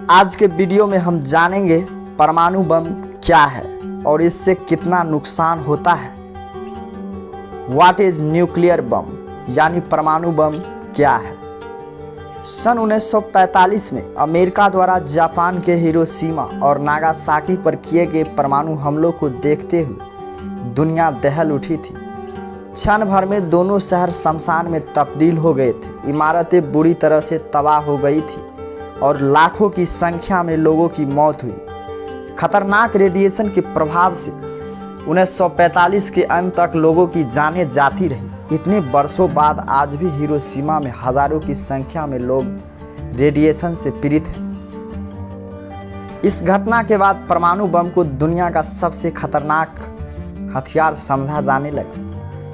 आज के वीडियो में हम जानेंगे परमाणु बम क्या है और इससे कितना नुकसान होता है। व्हाट इज न्यूक्लियर बम यानी परमाणु बम क्या है। सन 1945 में अमेरिका द्वारा जापान के हिरोशिमा और नागासाकी पर किए गए परमाणु हमलों को देखते हुए दुनिया दहल उठी थी। क्षण भर में दोनों शहर शमशान में तब्दील हो गए थे। इमारतें बुरी तरह से तबाह हो गई थी और लाखों की संख्या में लोगों की मौत हुई। खतरनाक रेडिएशन के प्रभाव से 1945 के अंत तक लोगों की जानें जाती रही। इतने वर्षों बाद आज भी हिरोशिमा में हजारों की संख्या में लोग रेडिएशन से पीड़ित हैं। इस घटना के बाद परमाणु बम को दुनिया का सबसे खतरनाक हथियार समझा जाने लगा।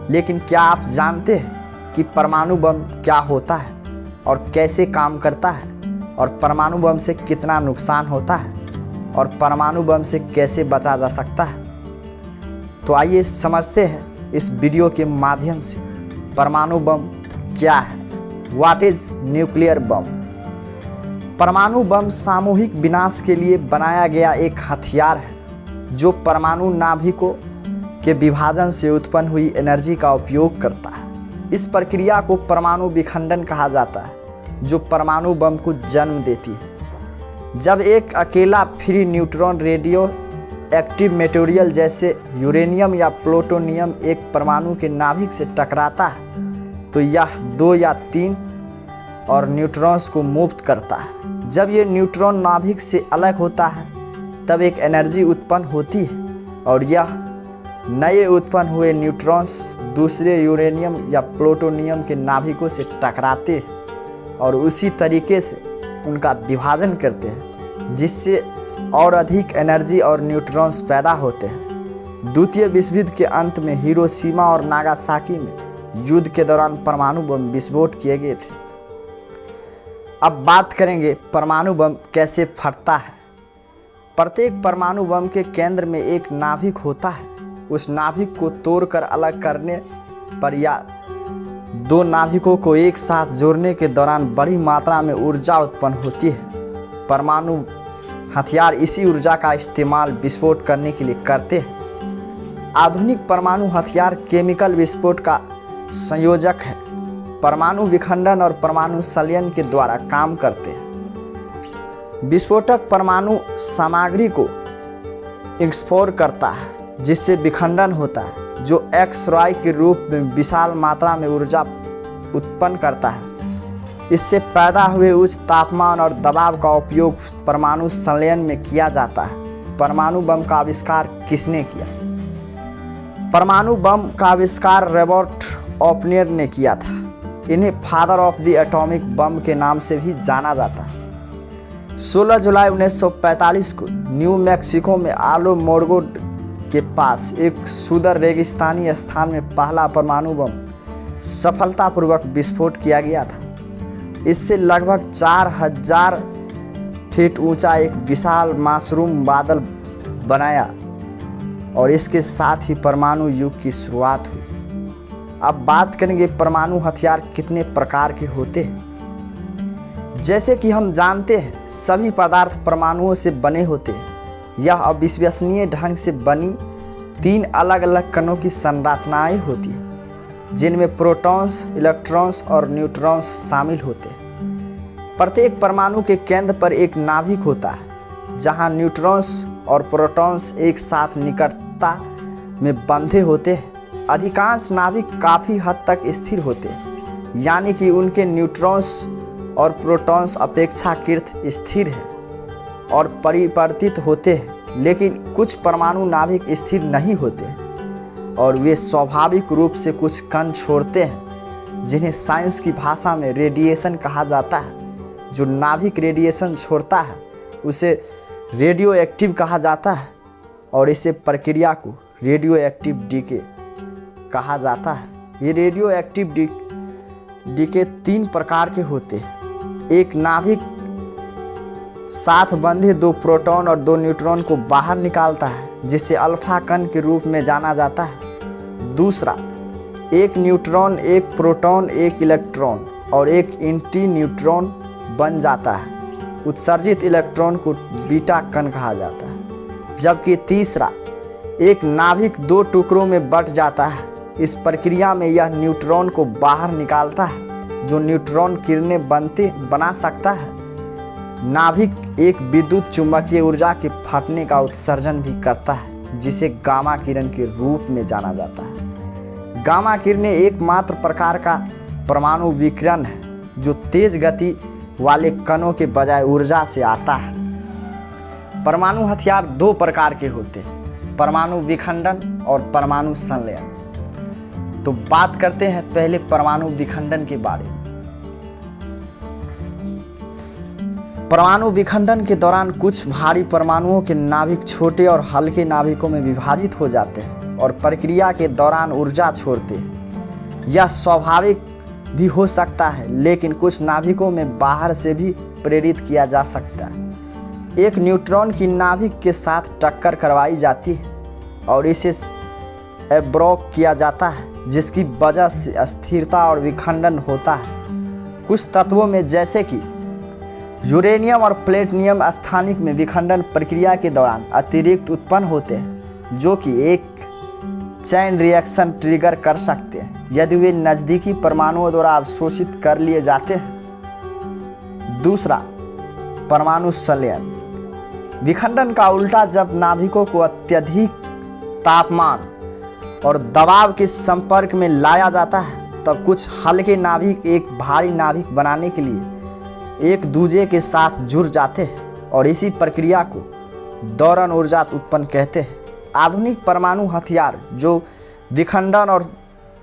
लेकिन क्या आप जानते हैं कि परमाणु बम क्या होता है और कैसे काम करता है, और परमाणु बम से कितना नुकसान होता है, और परमाणु बम से कैसे बचा जा सकता है? तो आइए समझते हैं इस वीडियो के माध्यम से परमाणु बम क्या है। What is nuclear bomb. परमाणु बम सामूहिक विनाश के लिए बनाया गया एक हथियार है जो परमाणु नाभिकों के विभाजन से उत्पन्न हुई एनर्जी का उपयोग करता है। इस प्रक्रिया को परमाणु विखंडन कहा जाता है जो परमाणु बम को जन्म देती है। जब एक अकेला free neutron radio active material जैसे यूरेनियम या प्लूटोनियम एक परमाणु के नाभिक से टकराता है तो यह 2 या 3 और न्यूट्रॉन्स को मुक्त करता है। जब ये न्यूट्रॉन नाभिक से अलग होता है तब एक एनर्जी उत्पन्न होती है और यह नए उत्पन्न हुए न्यूट्रॉन्स दूसरे यूरेनियम या प्लूटोनियम के नाभिकों से टकराते हैं और उसी तरीके से उनका विभाजन करते हैं, जिससे और अधिक एनर्जी और न्यूट्रॉन्स पैदा होते हैं। द्वितीय विश्व युद्ध के अंत में हिरोशिमा और नागासाकी में युद्ध के दौरान परमाणु बम विस्फोट किए गए थे। अब बात करेंगे परमाणु बम कैसे फटता है। प्रत्येक परमाणु बम के केंद्र में एक नाभिक होता है। उस नाभिक को तोड़कर अलग करने पर या 2 नाभिकों को एक साथ जोड़ने के दौरान बड़ी मात्रा में ऊर्जा उत्पन्न होती है। परमाणु हथियार इसी ऊर्जा का इस्तेमाल विस्फोट करने के लिए करते हैं। आधुनिक परमाणु हथियार केमिकल विस्फोट का संयोजक है। परमाणु विखंडन और परमाणु संलयन के द्वारा काम करते हैं। विस्फोटक परमाणु सामग्री को एक्सप्लोर करता है जिससे विखंडन होता है जो एक्स-रे के रूप में विशाल मात्रा में ऊर्जा उत्पन्न करता है। इससे पैदा हुए उच्च तापमान और दबाव का उपयोग परमाणु संलयन में किया जाता है। परमाणु बम का आविष्कार किसने किया? परमाणु बम का आविष्कार रॉबर्ट ओपनर ने किया था। इन्हें father of the atomic bomb के नाम से भी जाना जाता है। 16 जुलाई 1945 को न्यू मैक्सिको में आलो मोर्गो के पास एक सुदूर रेगिस्तानी स्थान में पहला परमाणु बम सफलतापूर्वक विस्फोट किया गया था। इससे लगभग 4000 फीट ऊंचा एक विशाल मशरूम बादल बनाया और इसके साथ ही परमाणु युग की शुरुआत हुई। अब बात करेंगे परमाणु हथियार कितने प्रकार के होते हैं। जैसे कि हम जानते हैं सभी पदार्थ परमाणुओं से बने होते हैं। यह अविश्वसनीय ढंग से बनी 3 अलग अलग कणों की संरचनाएं होती है जिनमें प्रोटॉन्स, इलेक्ट्रॉन्स और न्यूट्रॉन्स शामिल होते हैं। प्रत्येक परमाणु के केंद्र पर एक नाभिक होता है जहां न्यूट्रॉन्स और प्रोटॉन्स एक साथ निकटता में बंधे होते हैं। अधिकांश नाभिक काफ़ी हद तक स्थिर होते हैं, यानी कि उनके न्यूट्रॉन्स और प्रोटॉन्स अपेक्षाकृत स्थिर हैं और परिवर्तित होते हैं। लेकिन कुछ परमाणु नाभिक स्थिर नहीं होते हैं और वे स्वाभाविक रूप से कुछ कण छोड़ते हैं जिन्हें साइंस की भाषा में रेडिएशन कहा जाता है। जो नाभिक रेडिएशन छोड़ता है उसे रेडियो एक्टिव कहा जाता है और इसे प्रक्रिया को रेडियो एक्टिव डीके कहा जाता है। ये रेडियो एक्टिव डीके 3 प्रकार के होते हैं। एक नाभिक साथ बंधे 2 प्रोटॉन और 2 न्यूट्रॉन को बाहर निकालता है जिसे अल्फा कण के रूप में जाना जाता है। दूसरा, एक न्यूट्रॉन, एक प्रोटॉन, एक इलेक्ट्रॉन और एक एंटी न्यूट्रॉन बन जाता है। उत्सर्जित इलेक्ट्रॉन को बीटा कण कहा जाता है। जबकि तीसरा, एक नाभिक दो टुकड़ों में बंट जाता है। इस प्रक्रिया में यह न्यूट्रॉन को बाहर निकालता है, जो न्यूट्रॉन किरणें बना सकता है। नाभिक एक विद्युत चुंबकीय ऊर्जा के फटने का उत्सर्जन भी करता है, जिसे गामा किरण के रूप में जाना जाता है। गामा किरणें एकमात्र प्रकार का परमाणु विकिरण है जो तेज गति वाले कणों के बजाय ऊर्जा से आता है। परमाणु हथियार दो प्रकार के होते हैं, परमाणु विखंडन और परमाणु संलयन। तो बात करते हैं पहले परमाणु विखंडन के बारे में। परमाणु विखंडन के दौरान कुछ भारी परमाणुओं के नाभिक छोटे और हल्के नाभिकों में विभाजित हो जाते हैं और प्रक्रिया के दौरान ऊर्जा छोड़ते हैं। यह स्वाभाविक भी हो सकता है, लेकिन कुछ नाभिकों में बाहर से भी प्रेरित किया जा सकता है। एक न्यूट्रॉन की नाभिक के साथ टक्कर करवाई जाती है और इसे एब्रॉक किया जाता है, जिसकी वजह से अस्थिरता और विखंडन होता है। कुछ तत्वों में जैसे कि यूरेनियम और प्लेटिनियम स्थानिक में विखंडन प्रक्रिया के दौरान अतिरिक्त उत्पन्न होते हैं, जो कि एक चैन रिएक्शन ट्रिगर कर सकते हैं यदि वे नज़दीकी परमाणुओं द्वारा अवशोषित कर लिए जाते हैं। दूसरा, परमाणु संलयन। विखंडन का उल्टा, जब नाभिकों को अत्यधिक तापमान और दबाव के संपर्क में लाया जाता है, तब कुछ हल्के नाभिक एक भारी नाभिक बनाने के लिए एक दूसरे के साथ जुड़ जाते हैं और इसी प्रक्रिया को दोलन ऊर्जा उत्पन्न कहते हैं। आधुनिक परमाणु हथियार जो विखंडन और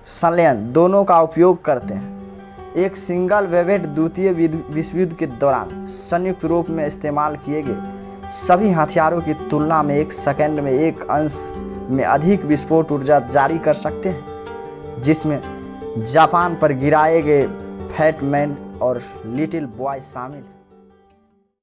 संलयन दोनों का उपयोग करते हैं, एक सिंगल वेवेट द्वितीय विश्व युद्ध के दौरान संयुक्त रूप में इस्तेमाल किए गए सभी हथियारों की तुलना में एक सेकंड में एक अंश में अधिक विस्फोट ऊर्जा जारी कर सकते हैं, जिसमें जापान पर गिराए गए फैट मैन और लिटिल बॉय शामिल हैं।